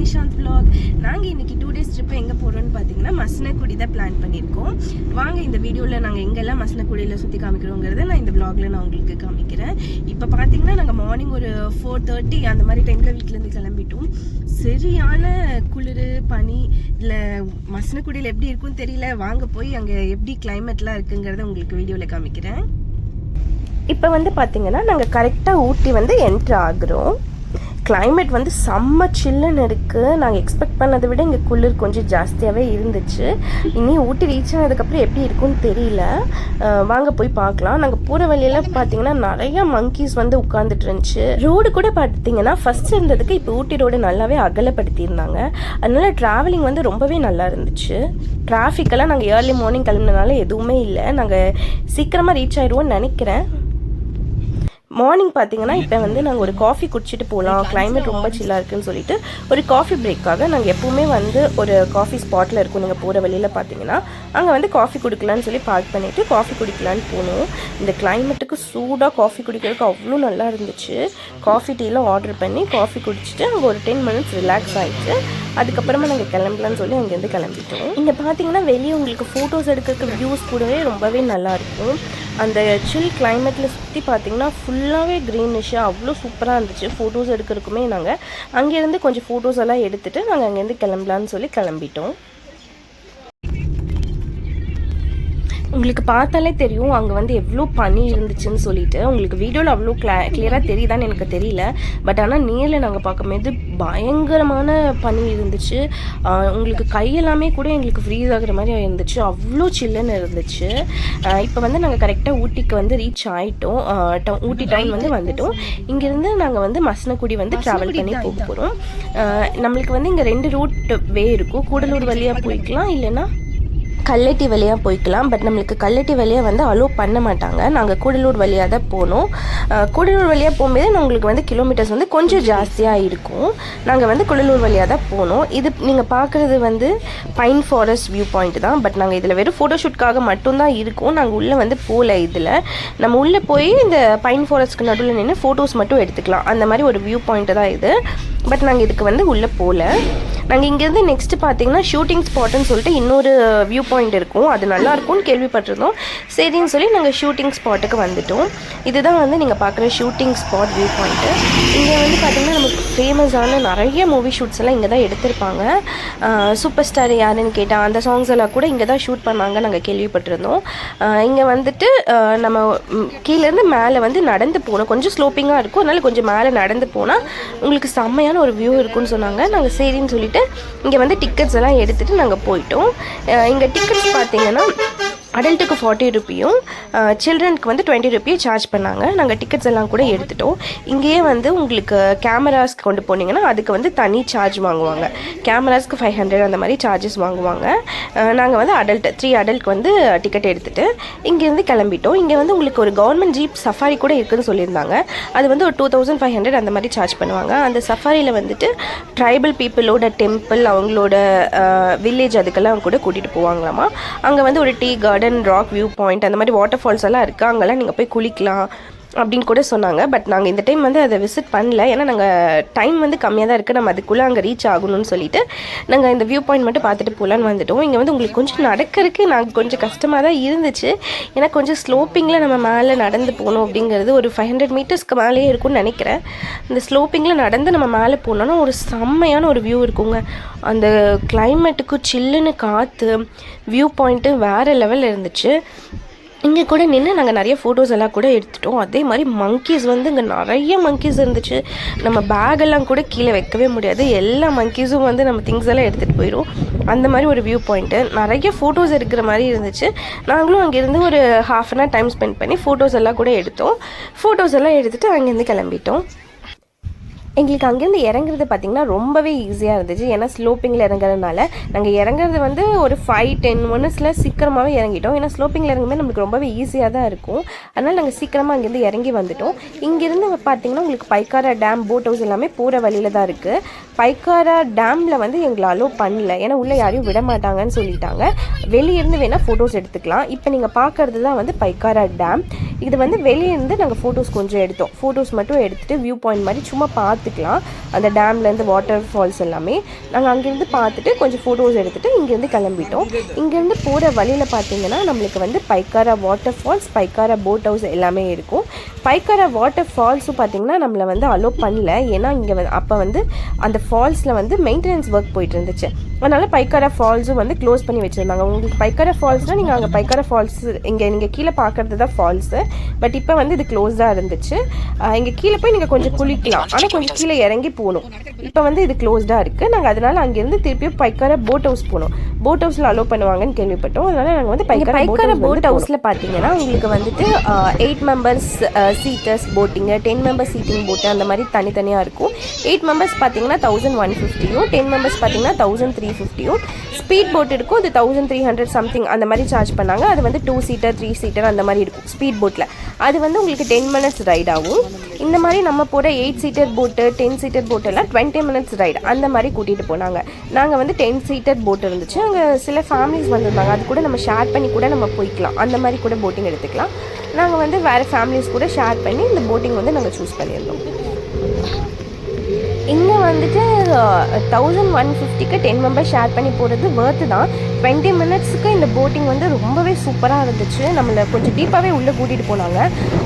Nishanth vlog. நாங்கள் இன்னைக்கு 2 days trip எங்கே போகிறோன்னு பார்த்தீங்கன்னா மசனக்குடி தான் பிளான் பண்ணியிருக்கோம். வாங்க இந்த வீடியோவில் நாங்கள் எங்கெல்லாம் மசனக்குடியில் சுற்றி காமிக்கிறோங்கிறத நான் இந்த vlogல நான் உங்களுக்கு காமிக்கிறேன். இப்போ பார்த்தீங்கன்னா நாங்கள் மார்னிங் ஒரு 4:30 அந்த மாதிரி டைமில் வீட்டிலேருந்து கிளம்பிட்டோம். சரியான குளிர் பனி. இல்லை மசனக்குடியில் எப்படி இருக்குன்னு தெரியல. வாங்க போய் அங்கே எப்படி கிளைமேட்லாம் இருக்குங்கிறத உங்களுக்கு வீடியோவில் காமிக்கிறேன். இப்போ வந்து பார்த்தீங்கன்னா நாங்கள் கரெக்டாக ஊட்டி வந்து என்ட்ரு ஆகுறோம். கிளைமேட் வந்து செம்ம சில்லுன்னு இருக்குது. நாங்கள் எக்ஸ்பெக்ட் பண்ணதை விட இங்கே குளிர் கொஞ்சம் ஜாஸ்தியாகவே இருந்துச்சு. இனி ஊட்டி ரீச் ஆனதுக்கப்புறம் எப்படி இருக்குன்னு தெரியல. வாங்க போய் பார்க்கலாம். நாங்கள் போகிற வழியில் பார்த்தீங்கன்னா நிறையா மங்கீஸ் வந்து உட்காந்துட்டு இருந்துச்சு. ரோடு கூட பார்த்தீங்கன்னா ஃபஸ்ட் இருந்ததுக்கு இப்போ ஊட்டி ரோடு நல்லாவே அகலப்படுத்தியிருந்தாங்க. அதனால ட்ராவலிங் வந்து ரொம்பவே நல்லா இருந்துச்சு. டிராஃபிக்கெல்லாம் நாங்கள் ஏர்லி மார்னிங் கிளம்புனனால எதுவுமே இல்லை. நாங்கள் சீக்கிரமாக ரீச் ஆயிடுவோம்னு நினைக்கிறேன். மார்னிங் பார்த்தீங்கன்னா இப்போ வந்து நாங்கள் ஒரு காஃபி குடிச்சிட்டு போகலாம், கிளைமேட் ரொம்ப சில்லாக இருக்குன்னு சொல்லிட்டு ஒரு காஃபி பிரேக்காக நாங்கள் எப்போவுமே வந்து ஒரு காஃபி ஸ்பாட்டில் இருக்கும். நீங்கள் போகிற வழியில் பார்த்தீங்கன்னா அங்கே வந்து காஃபி குடிக்கலான்னு சொல்லி பார்க் பண்ணிவிட்டு காஃபி குடிக்கலான்னு போனோம். இந்த கிளைமேட்டுக்கு சூடாக காஃபி குடிக்கிறதுக்கு அவ்வளோ நல்லா இருந்துச்சு. காஃபி டீலாம் ஆர்டர் பண்ணி காஃபி குடிச்சிட்டு அங்கே ஒரு 10 minutes ரிலாக்ஸ் ஆகிட்டு அதுக்கப்புறமா நாங்கள் கிளம்பலான்னு சொல்லி அங்கேருந்து கிளம்பிட்டோம். இங்கே பார்த்தீங்கன்னா வெளியே உங்களுக்கு ஃபோட்டோஸ் எடுக்கிறதுக்கு வியூஸ் கூடவே ரொம்பவே நல்லாயிருக்கும். அந்த சில் கிளைமேட்டில் சுற்றி பார்த்தீங்கன்னா ஃபுல்லாகவே க்ரீனிஷாக அவ்வளோ சூப்பராக இருந்துச்சு. ஃபோட்டோஸ் எடுக்கிறதுக்குமே நாங்கள் அங்கேருந்து கொஞ்சம் ஃபோட்டோஸ் எல்லாம் எடுத்துகிட்டு நாங்கள் அங்கேருந்து கிளம்பலான்னு சொல்லி கிளம்பிட்டோம். உங்களுக்கு பார்த்தாலே தெரியும் அங்கே வந்து எவ்வளோ பனி இருந்துச்சுன்னு சொல்லிட்டு. உங்களுக்கு வீடியோவில் அவ்வளோ கிளியராக தெரியுதான்னு எனக்கு தெரியல. பட் ஆனால் நேரில் நாங்கள் பார்க்கும்போது பயங்கரமான பனி இருந்துச்சு. உங்களுக்கு கையெல்லாமே கூட எங்களுக்கு ஃப்ரீஸ் ஆகிற மாதிரி இருந்துச்சு. அவ்வளோ சில்லுன்னு இருந்துச்சு. இப்போ வந்து நாங்கள் கரெக்டாக ஊட்டிக்கு வந்து ரீச் ஆகிட்டோம். ஊட்டி டவுன் வந்து வந்துட்டோம். இங்கேருந்து நாங்கள் வந்து மசனக்குடி வந்து ட்ராவல் பண்ணி போக போகிறோம். நம்மளுக்கு வந்து இங்கே 2 ரூட் வே இருக்கும். கூடலூர் வழியாக போய்க்கலாம், இல்லைன்னா கல்லட்டி வழியாக போய்க்கலாம். பட் நம்மளுக்கு கல்லட்டி வழியாக வந்து அலோவ் பண்ண மாட்டாங்க. நாங்கள் கூடலூர் வழியாக தான் போனோம். கூடலூர் வழியாக போகும்போது நம்மளுக்கு வந்து கிலோமீட்டர்ஸ் வந்து கொஞ்சம் ஜாஸ்தியாக இருக்கும். நாங்கள் வந்து கூடலூர் வழியாக தான் போனோம். இது நீங்கள் பார்க்குறது வந்து பைன் ஃபாரஸ்ட் வியூ பாயிண்ட் தான். பட் நாங்கள் இதில் வெறும் ஃபோட்டோஷூட்காக மட்டும்தான் இருக்கும். நாங்கள் உள்ளே வந்து போகல. இதில் நம்ம உள்ளே போய் இந்த பைன் ஃபாரஸ்ட்க்கு நடுவில் நின்று ஃபோட்டோஸ் மட்டும் எடுத்துக்கலாம். அந்த மாதிரி ஒரு வியூ பாயிண்ட்டு தான் இது. பட் நாங்கள் இதுக்கு வந்து உள்ளே போகல. நாங்கள் இங்கேருந்து நெக்ஸ்ட்டு பார்த்தீங்கன்னா ஷூட்டிங் ஸ்பாட்டுன்னு சொல்லிட்டு இன்னொரு வியூ பாயிண்ட் இருக்கும். அது நல்லாயிருக்கும்னு கேள்விப்பட்டிருந்தோம். சரின்னு சொல்லி நாங்கள் ஷூட்டிங் ஸ்பாட்டுக்கு வந்துவிட்டோம். இதுதான் வந்து நீங்கள் பார்க்குற ஷூட்டிங் ஸ்பாட் வியூ பாயிண்ட்டு. இங்கே வந்து பார்த்திங்கன்னா நமக்கு ஃபேமஸான நிறைய மூவி ஷூட்ஸ் எல்லாம் இங்கே தான் எடுத்திருப்பாங்க. சூப்பர் ஸ்டார் யாருன்னு கேட்டால் அந்த சாங்ஸ் எல்லாம் கூட இங்கே தான் ஷூட் பண்ணாங்க நாங்கள் கேள்விப்பட்டிருந்தோம். இங்கே வந்துட்டு நம்ம கீழேருந்து மேலே வந்து நடந்து போகணும். கொஞ்சம் ஸ்லோப்பிங்காக இருக்கும். அதனால் கொஞ்சம் மேலே நடந்து போனால் உங்களுக்கு செம்மையான ஒரு வியூ இருக்குன்னு சொன்னாங்க. நாங்கள் சரின்னு சொல்லிட்டு இங்கே வந்து டிக்கெட்ஸ் எல்லாம் எடுத்துகிட்டு நாங்கள் போயிட்டோம். இங்கே டிக்கெட்ஸ் பார்த்தீங்கன்னா அடல்ட்டுக்கு 40 ரூபியும் சில்ட்ரனுக்கு வந்து 20 ரூபி சார்ஜ் பண்ணாங்க. நாங்கள் டிக்கெட்ஸ் எல்லாம் கூட எடுத்துட்டோம். இங்கேயே வந்து உங்களுக்கு கேமராஸ்க்கு கொண்டு போனீங்கன்னா அதுக்கு வந்து தனி சார்ஜ் வாங்குவாங்க. கேமராஸ்க்கு 500 அந்த மாதிரி சார்ஜஸ் வாங்குவாங்க. நாங்கள் வந்து 3 அடல்ட்க்கு வந்து டிக்கெட் எடுத்துகிட்டு இங்கேருந்து கிளம்பிட்டோம். இங்கே வந்து உங்களுக்கு ஒரு கவர்மெண்ட் ஜீப் சஃபாரி கூட இருக்குதுன்னு சொல்லியிருந்தாங்க. அது வந்து ஒரு 2500 அந்த மாதிரி சார்ஜ் பண்ணுவாங்க. அந்த சஃபாரியில் வந்துட்டு ட்ரைபல் பீப்புளோட டெம்பிள், அவங்களோட வில்லேஜ் அதுக்கெல்லாம் கூட கூட்டிகிட்டு போவாங்களாமா. அங்கே வந்து ஒரு tea garden, rock view point, அந்த மாதிரி வாட்டர் ஃபால்ஸ் எல்லாம் இருக்குது. அங்கெல்லாம் நீங்கள் போய் குளிக்கலாம் அப்படின்னு கூட சொன்னாங்க. பட் நாங்கள் இந்த டைம் வந்து அதை விசிட் பண்ணல. ஏன்னா நாங்கள் டைம் வந்து கம்மியாக தான் இருக்குது. நம்ம அதுக்குள்ளே அங்கே ரீச் ஆகணும்னு சொல்லிட்டு நாங்கள் இந்த வியூ பாயிண்ட் மட்டும் பார்த்துட்டு போகலான்னு வந்துட்டோம். இங்கே வந்து உங்களுக்கு கொஞ்சம் நடக்கிறதுக்கு நாங்கள் கொஞ்சம் கஷ்டமாக தான் இருந்துச்சு. ஏன்னா கொஞ்சம் ஸ்லோப்பிங்கில் நம்ம மேலே நடந்து போகணும். அப்படிங்கிறது ஒரு 500 மீட்டர்ஸ்க்கு மேலேயே இருக்கும்னு நினைக்கிறேன். இந்த ஸ்லோப்பிங்கில் நடந்து நம்ம மேலே போனோன்னா ஒரு செம்மையான ஒரு வியூ இருக்குங்க. அந்த கிளைமேட்டுக்கு சில்லுன்னு காற்று, வியூ பாயிண்ட்டு வேறு லெவலில் இருந்துச்சு. இங்கே கூட நின்று நாங்கள் நிறைய ஃபோட்டோஸ் எல்லாம் கூட எடுத்துட்டோம். அதே மாதிரி மங்கீஸ் வந்து இங்கே நிறைய மங்கீஸ் இருந்துச்சு. நம்ம பேகெல்லாம் கூட கீழே வைக்கவே முடியாது. எல்லா மங்கீஸும் வந்து நம்ம திங்ஸ் எல்லாம் எடுத்துகிட்டு போயிடும். அந்த மாதிரி ஒரு வியூ பாயிண்ட்டு. நிறைய ஃபோட்டோஸ் எடுக்கிற மாதிரி இருந்துச்சு. நாங்களும் அங்கேருந்து ஒரு ½ an hour டைம் ஸ்பெண்ட் பண்ணி ஃபோட்டோஸ் எல்லாம் கூட எடுத்தோம். ஃபோட்டோஸ் எல்லாம் எடுத்துகிட்டு அங்கேருந்து கிளம்பிட்டோம். எங்களுக்கு அங்கேருந்து இறங்குறது பார்த்திங்கன்னா ரொம்பவே ஈஸியாக இருந்துச்சு. ஏன்னா ஸ்லோப்பிங்கில் இறங்குறதுனால நாங்கள் இறங்குறது வந்து ஒரு 5-10 minutesல சீக்கிரமாகவே இறங்கிட்டோம். ஏன்னா ஸ்லோப்பிங்கில் இறங்கும்போது நம்மளுக்கு ரொம்பவே ஈஸியாக தான் இருக்கும். அதனால் நாங்கள் சீக்கிரமாக அங்கேருந்து இறங்கி வந்துட்டோம். இங்கேருந்து பார்த்திங்கன்னா உங்களுக்கு பைக்காரா டேம், போட் ஹவுஸ் எல்லாமே போகிற வழியில் தான் இருக்குது. பைக்காரா டேமில் வந்து எங்களை அலோவ் பண்ணல. ஏன்னா உள்ளே யாரையும் விட மாட்டாங்கன்னு சொல்லிட்டாங்க. வெளியேருந்து வேணால் ஃபோட்டோஸ் எடுத்துக்கலாம். இப்போ நீங்கள் பார்க்குறது தான் வந்து பைக்காரா டேம். இது வந்து வெளியேருந்து நாங்கள் ஃபோட்டோஸ் கொஞ்சம் எடுத்தோம். ஃபோட்டோஸ் மட்டும் எடுத்துகிட்டு வியூ பாயிண்ட் மாதிரி சும்மா பார்த்து பார்த்துக்கலாம். அந்த டேம்லேருந்து வாட்டர் ஃபால்ஸ் எல்லாமே நாங்கள் அங்கேருந்து பார்த்துட்டு கொஞ்சம் ஃபோட்டோஸ் எடுத்துகிட்டு இங்கேருந்து கிளம்பிட்டோம். இங்கேருந்து போகிற வழியில் பார்த்திங்கன்னா நம்மளுக்கு வந்து Pykara water falls, Pykara boat house எல்லாமே இருக்கும். பைக்காரா வாட்டர் ஃபால்ஸும் பார்த்திங்கன்னா நம்மளை வந்து அலோ பண்ணல. ஏன்னா இங்கே அப்போ வந்து அந்த ஃபால்ஸில் வந்து மெயின்டெனன்ஸ் ஒர்க் போயிட்டு இருந்துச்சு. அதனால் பைக்காரா ஃபால்ஸும் வந்து க்ளோஸ் பண்ணி வச்சுருந்தாங்க. உங்களுக்கு பைக்காரா ஃபால்ஸ்னால் நீங்கள் அங்கே பைக்காரா ஃபால்ஸ் இங்கே நீங்கள் கீழே பார்க்குறது தான் ஃபால்ஸு. பட் இப்போ வந்து இது க்ளோஸ்டாக இருந்துச்சு. இங்கே கீழே போய் நீங்கள் கொஞ்சம் குளிக்கலாம், ஆனால் கொஞ்சம் கீழே இறங்கி போகணும். இப்போ வந்து இது க்ளோஸ்டாக இருக்குது. நாங்கள் அதனால் அங்கேருந்து திருப்பியும் பைக்காரா போட் ஹவுஸ் போனோம். போட் ஹவுஸில் அலோவ் பண்ணுவாங்கன்னு கேள்விப்பட்டோம். அதனால் நாங்கள் வந்து பைக்காரா போட் ஹவுஸில் பார்த்தீங்கன்னா உங்களுக்கு வந்துட்டு 8 மெம்பர்ஸ் சீட்டர்ஸ் போட்டிங்கு, 10 மெம்பர்ஸ் சீட்டிங் போட்டு அந்த மாதிரி தனித்தனியாக இருக்கும். 8 மெம்பர்ஸ் பார்த்தீங்கன்னா 1150யும், 10 மெம்பர்ஸ் பார்த்தீங்கன்னா 1350யும். ஸ்பீட் போட் இருக்கும், அது 1300 சம்திங் அந்த மாதிரி சார்ஜ் பண்ணாங்க. அது வந்து 2 சீட்டர் 3 சீட்டர் அந்த மாதிரி இருக்கும் ஸ்பீட் போட்டில். அது வந்து உங்களுக்கு 10 மினிட்ஸ் ரைட் ஆகும். இந்த மாதிரி நம்ம போகிற 8 சீட்டர் போட்டு 10 சீட்டர் போட்டெல்லாம் 20 மினிட்ஸ் ரைடு அந்த மாதிரி கூட்டிகிட்டு போனாங்க. நாங்கள் வந்து 10 சீட்டர் போட் இருந்துச்சு. அங்கே சில ஃபேமிலிஸ் வந்திருந்தாங்க. அது கூட நம்ம ஷேர் பண்ணி கூட நம்ம போய்க்கலாம். அந்த மாதிரி கூட போட்டிங் எடுத்துக்கலாம். நாங்கள் வந்து வேறு ஃபேமிலிஸ் கூட ஷேர் பண்ணி இந்த போட்டிங் வந்து நாங்கள் சூஸ் பண்ணியிருந்தோம். இங்கே வந்துட்டு 1150க்கு 10 மெம்பர்ஸ் ஷேர் பண்ணி போகிறது வேர்த்து தான். 20 மினிட்ஸுக்கு இந்த போட்டிங் வந்து ரொம்பவே சூப்பராக இருந்துச்சு. நம்மளை கொஞ்சம் டீப்பாகவே உள்ளே கூட்டிகிட்டு போனாங்க.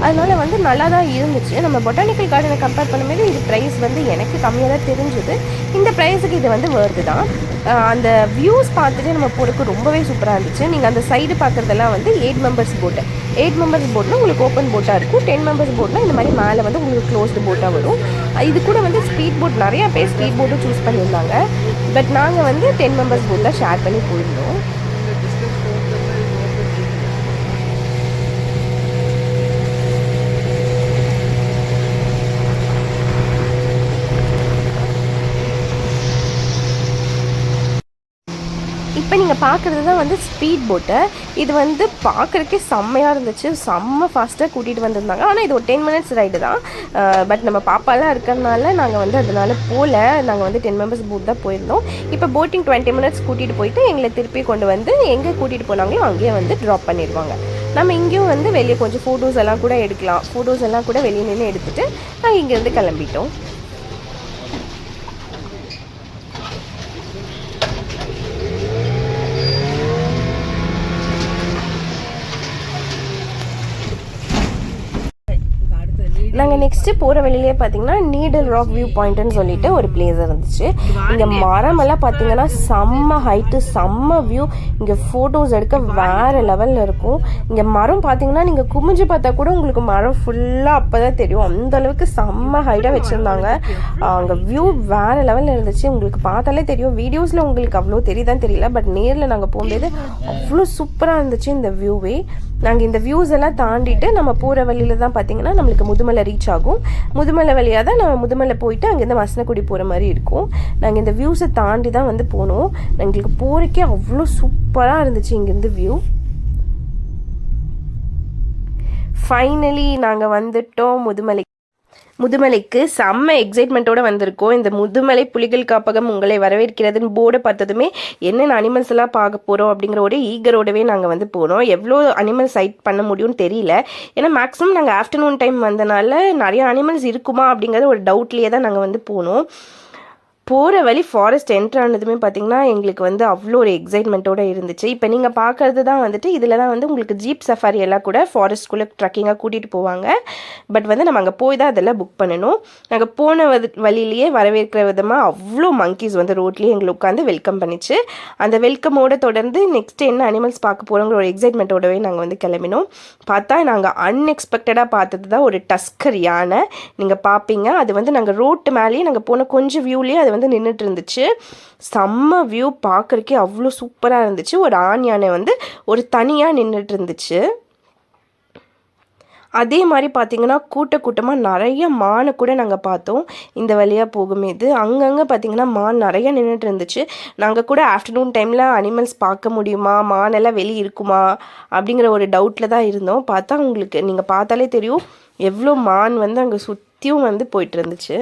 அதனால் வந்து நல்லா தான் இருந்துச்சு. நம்ம பொட்டானிக்கல் கார்டனை கம்பேர் பண்ணும்போது இது ப்ரைஸ் வந்து எனக்கு கம்மியாக தான் தெரிஞ்சுது. இந்த ப்ரைஸுக்கு இது வந்து வேர்த்து தான். அந்த வியூஸ் பார்த்துட்டு நம்ம போகிறதுக்கு ரொம்பவே சூப்பராக இருந்துச்சு. நீங்கள் அந்த சைடு பார்க்குறதெல்லாம் வந்து 8 மெம்பர்ஸ் போட்டு, 8 மெம்பர்ஸ் போட்னா உங்களுக்கு ஓப்பன் போட்டாக இருக்கும். 10 மெம்பர்ஸ் போட்னா இந்த மாதிரி மேலே வந்து உங்களுக்கு க்ளோஸ்டு போட்டாக வரும். இது கூட வந்து ஸ்பீட் போட் நிறையா பேர் ஸ்பீட் போட்டும் சூஸ் பண்ணியிருந்தாங்க. பட் நாங்கள் வந்து 10 மெம்பர்ஸ் போட் தான் ஷேர் பண்ணி போயிருந்தோம். இப்போ நீங்கள் பார்க்குறது தான் வந்து ஸ்பீட் போட்டு. இது வந்து பார்க்குறக்கே செம்மையாக இருந்துச்சு. செம்ம ஃபாஸ்ட்டாக கூட்டிகிட்டு வந்திருந்தாங்க. ஆனால் இது ஒரு 10 மினிட்ஸ் ரைடு தான். பட் நம்ம பாப்பாலாம் இருக்கிறதுனால நாங்கள் வந்து அதனால் போகல. நாங்கள் வந்து 10 மெம்பர்ஸ் போட் தான் போயிருந்தோம். இப்போ போட்டிங் 20 மினிட்ஸ் கூட்டிகிட்டு போயிட்டு எங்களை திருப்பி கொண்டு வந்து எங்கே கூட்டிகிட்டு போனாங்களோ அங்கேயே வந்து ட்ராப் பண்ணிடுவாங்க. நம்ம இங்கேயும் வந்து வெளியே கொஞ்சம் ஃபோட்டோஸ் எல்லாம் கூட எடுக்கலாம். ஃபோட்டோஸ் எல்லாம் கூட வெளியே நின்று எடுத்துகிட்டு நாங்கள் இங்கேருந்து கிளம்பிட்டோம். நாங்கள் நெக்ஸ்ட்டு போகிற வழியிலே பார்த்தீங்கன்னா நீடல் ராக் வியூ பாயிண்ட்டுன்னு சொல்லிட்டு ஒரு பிளேஸ் இருந்துச்சு. இங்கே மரமெல்லாம் பார்த்தீங்கன்னா செம்ம ஹைட்டு, செம்ம வியூ. இங்கே ஃபோட்டோஸ் எடுக்க வேறு லெவலில் இருக்கும். இங்கே மரம் பார்த்தீங்கன்னா நீங்கள் குமிஞ்சு பார்த்தா கூட உங்களுக்கு மரம் ஃபுல்லாக அப்போ தான் தெரியும். அந்தளவுக்கு செம்ம ஹைட்டாக வச்சுருந்தாங்க. அங்கே வியூ வேறு லெவலில் இருந்துச்சு. உங்களுக்கு பார்த்தாலே தெரியும். வீடியோஸில் உங்களுக்கு அவ்வளோ தெரியுதான்னு தெரியல. பட் நேரில் நாங்கள் போகும்போது அவ்வளோ சூப்பராக இருந்துச்சு இந்த வியூவே. நாங்கள் இந்த வியூஸ் எல்லாம் தாண்டிட்டு நம்ம போகிற வழியில் தான் பார்த்தீங்கன்னா நம்மளுக்கு முதுமலை ரீச் ஆகும். முதுமலை வழியாக தான் நம்ம முதுமலை போயிட்டு அங்கேருந்து மசனக்குடி போகிற மாதிரி இருக்கும். நாங்கள் இந்த வியூஸை தாண்டி தான் வந்து போனோம். எங்களுக்கு போகிறக்கே அவ்வளோ சூப்பராக இருந்துச்சு இங்கேருந்து வியூ. ஃபைனலி நாங்கள் வந்துட்டோம் முதுமலைக்கு. செம்ம எக்ஸைட்மெண்ட்டோடு வந்திருக்கோம். இந்த முதுமலை புலிகள் காப்பகம் உங்களை வரவேற்கிறதுன்னு போர்டை பார்த்ததுமே என்னென்ன அனிமல்ஸ் எல்லாம் பார்க்க போகிறோம் அப்படிங்கிற ஒரு ஈகரோடவே நாங்கள் வந்து போனோம். எவ்வளோ அனிமல் சைட் பண்ண முடியும்னு தெரியல. ஏன்னா மேக்ஸிமம் நாங்கள் ஆஃப்டர்நூன் டைம் வந்தனால நிறைய அனிமல்ஸ் இருக்குமா அப்படிங்கிற ஒரு டவுட்லேயே தான் நாங்கள் வந்து போனோம். போகிற வழி ஃபாரஸ்ட் என்ட்ரு ஆனதுமே பார்த்திங்கன்னா எங்களுக்கு வந்து அவ்வளோ ஒரு எக்ஸைட்மெண்ட்டோடு இருந்துச்சு. இப்போ நீங்கள் பார்க்குறது தான் வந்துட்டு இதில் தான் வந்து உங்களுக்கு ஜீப் சஃபாரி எல்லாம் கூட ஃபாரஸ்ட்குள்ளே ட்ரக்கிங்காக கூட்டிகிட்டு போவாங்க. பட் வந்து நம்ம அங்கே போய் தான் அதெல்லாம் புக் பண்ணணும். நாங்கள் போன வழியிலேயே வரவேற்கிற விதமாக அவ்வளோ மங்கீஸ் வந்து ரோட்லேயே எங்களை உட்காந்து வெல்கம் பண்ணிச்சு. அந்த வெல்கமோடு தொடர்ந்து நெக்ஸ்ட்டு என்ன அனிமல்ஸ் பார்க்க போகிறோங்கிற ஒரு எக்ஸைட்மெண்ட்டோடவே நாங்கள் வந்து கிளம்பினோம். பார்த்தா நாங்கள் அன்எக்ஸ்பெக்டடாக பார்த்தது தான் ஒரு டஸ்கர் யானை. நீங்கள் பார்ப்பீங்க. அது வந்து நாங்கள் ரோட்டு மேலேயே நாங்கள் போன கொஞ்சம் வியூலேயே அது வந்து நின்றுட்டு இருந்துச்சு. செம்ம வியூ, பார்க்குறக்கே அவ்வளோ சூப்பராக இருந்துச்சு. ஒரு ஆண் யானை வந்து ஒரு தனியாக நின்றுட்டு இருந்துச்சு. அதே மாதிரி பார்த்திங்கன்னா கூட்டமாக நிறைய மானை கூட நாங்கள் பார்த்தோம். இந்த வழியாக போகும்போது அங்கங்கே பார்த்திங்கன்னா மான் நிறைய நின்றுட்டு இருந்துச்சு. நாங்கள் கூட ஆஃப்டர்நூன் டைமில் அனிமல்ஸ் பார்க்க முடியுமா, மானெல்லாம் வெளியே இருக்குமா அப்படிங்கிற ஒரு டவுட்டில் தான் இருந்தோம். பார்த்தா உங்களுக்கு நீங்கள் பார்த்தாலே தெரியும் எவ்வளோ மான் வந்து அங்கே சுற்றியும் வந்து போயிட்டு இருந்துச்சு.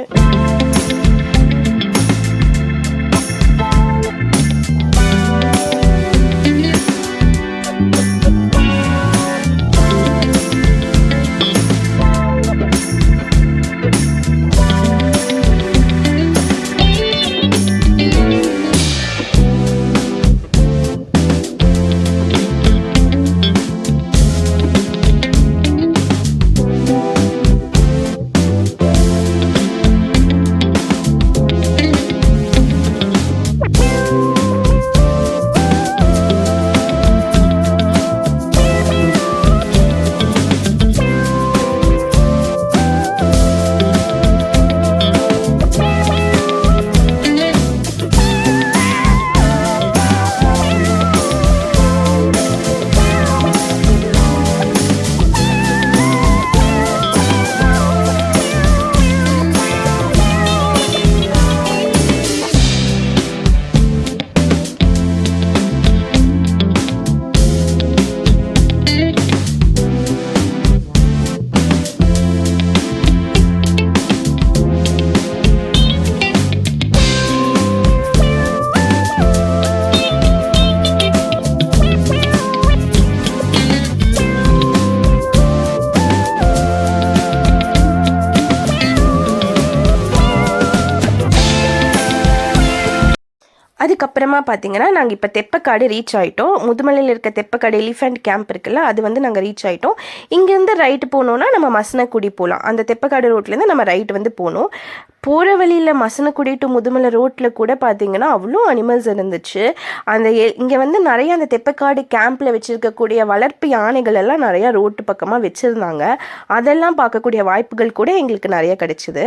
அப்புறமா பார்த்தீங்கன்னா நாங்கள் இப்போ தெப்பக்காடு ரீச் ஆகிட்டோம். முதுமலையில் இருக்க தெப்பக்காடு எலிஃபெண்ட் கேம்ப் இருக்குல்ல, அது வந்து நாங்கள் ரீச் ஆகிட்டோம். இங்கேருந்து ரைட்டு போனோன்னா நம்ம மசனக்குடி போகலாம். அந்த தெப்பக்காடு ரோட்லேருந்து நம்ம ரைட்டு வந்து போகணும். போகிற வழியில் மசனக்குடி டு முதுமலை ரோட்டில் கூட பார்த்தீங்கன்னா அவ்வளோ அனிமல்ஸ் இருந்துச்சு. அந்த இங்கே வந்து நிறைய அந்த தெப்பக்காடு கேம்பில் வச்சுருக்கக்கூடிய வளர்ப்பு யானைகள் எல்லாம் நிறையா ரோட்டு பக்கமாக வச்சுருந்தாங்க. அதெல்லாம் பார்க்கக்கூடிய வாய்ப்புகள் கூட எங்களுக்கு நிறைய கிடச்சிது.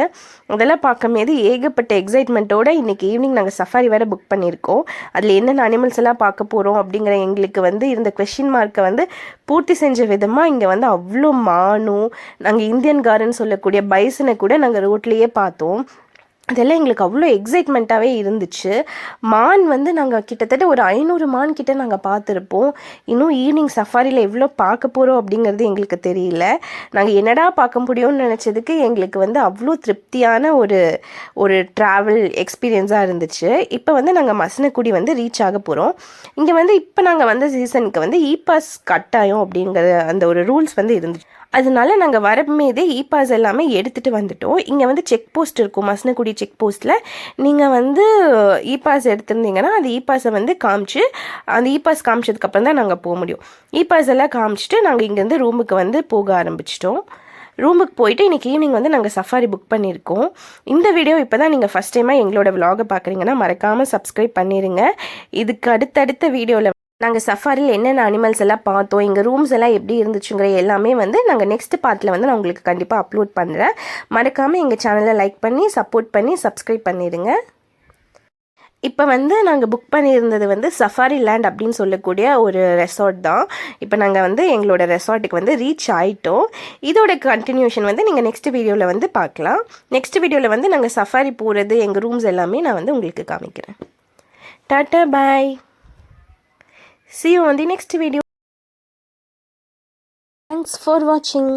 அதெல்லாம் பார்க்கும்போது ஏகப்பட்ட எக்ஸைட்மெண்ட்டோடு இன்றைக்கி ஈவினிங் நாங்கள் சஃபாரி வேறு புக் பண்ணியிருக்கோம். அதில் என்னென்ன அனிமல்ஸ் எல்லாம் பார்க்க போகிறோம் அப்படிங்கிற எங்களுக்கு வந்து இருந்த கொஷின் மார்க்கை வந்து பூர்த்தி செஞ்ச விதமாக இங்கே வந்து அவ்வளோ மானும், நாங்கள் இந்தியன் கார்டன் சொல்லக்கூடிய பைசனை கூட நாங்கள் ரோட்லேயே பார்த்தோம். அதெல்லாம் எங்களுக்கு அவ்வளோ எக்ஸைட்மெண்ட்டாகவே இருந்துச்சு. மான் வந்து நாங்கள் கிட்டத்தட்ட ஒரு 500 மான் கிட்ட நாங்கள் பார்த்துருப்போம். இன்னும் ஈவினிங் சஃபாரியில் எவ்வளோ பார்க்க போகிறோம் அப்படிங்கிறது எங்களுக்கு தெரியல. நாங்கள் என்னடா பார்க்க முடியும்னு நினச்சதுக்கு எங்களுக்கு வந்து அவ்வளோ திருப்தியான ஒரு ட்ராவல் எக்ஸ்பீரியன்ஸாக இருந்துச்சு. இப்போ வந்து நாங்கள் மசனக்குடி வந்து ரீச் ஆக போகிறோம். இங்கே வந்து இப்போ நாங்கள் வந்த சீசனுக்கு வந்து பாஸ் கட்டாயம் அப்படிங்கிற அந்த ஒரு ரூல்ஸ் வந்து இருந்துச்சு. அதனால நாங்கள் வரமேதே பாஸ் எல்லாமே எடுத்துகிட்டு வந்துட்டோம். இங்கே வந்து செக் போஸ்ட் இருக்கும். மசனக்குடி செக் போஸ்ட்டில் நீங்கள் வந்து பாஸ் எடுத்திருந்தீங்கன்னா அந்த பாஸை வந்து காமிச்சு, அந்த பாஸ் காமிச்சதுக்கப்புறம் தான் நாங்கள் போக முடியும். பாஸ் எல்லாம் காமிச்சிட்டு நாங்கள் இங்கேருந்து ரூமுக்கு வந்து போக ஆரம்பிச்சிட்டோம். ரூமுக்கு போயிட்டு இன்றைக்கி ஈவினிங் வந்து நாங்கள் சஃபாரி புக் பண்ணியிருக்கோம். இந்த வீடியோ இப்போ தான் நீங்கள் ஃபஸ்ட் டைமாக எங்களோட விலாகை பார்க்குறீங்கன்னா மறக்காமல் சப்ஸ்கிரைப் பண்ணிடுங்க. இதுக்கு அடுத்தடுத்த வீடியோவில் நாங்கள் சஃபாரியில் என்னென்ன அனிமல்ஸ் எல்லாம் பார்த்தோம், எங்கள் ரூம்ஸ் எல்லாம் எப்படி இருந்துச்சுங்கிற எல்லாமே வந்து நாங்கள் நெக்ஸ்ட் பார்ட்டில் வந்து நான் உங்களுக்கு கண்டிப்பாக அப்லோட் பண்ணுறேன். மறக்காமல் எங்கள் சேனலை லைக் பண்ணி சப்போர்ட் பண்ணி சப்ஸ்கிரைப் பண்ணிடுங்க. இப்போ வந்து நாங்கள் புக் பண்ணியிருந்தது வந்து சஃபாரி லேண்ட் அப்படின்னு சொல்லக்கூடிய ஒரு ரெசார்ட் தான். இப்போ நாங்கள் வந்து எங்களோட ரெசார்ட்டுக்கு வந்து ரீச் ஆகிட்டோம். இதோட கண்டினியூஷன் வந்து நீங்கள் நெக்ஸ்ட் வீடியோவில் வந்து பார்க்கலாம். நெக்ஸ்ட் வீடியோவில் வந்து நாங்கள் சஃபாரி போகிறது, எங்கள் ரூம்ஸ் எல்லாமே நான் வந்து உங்களுக்கு காமிக்கிறேன். Tata bye. See you on the next video. Thanks for watching.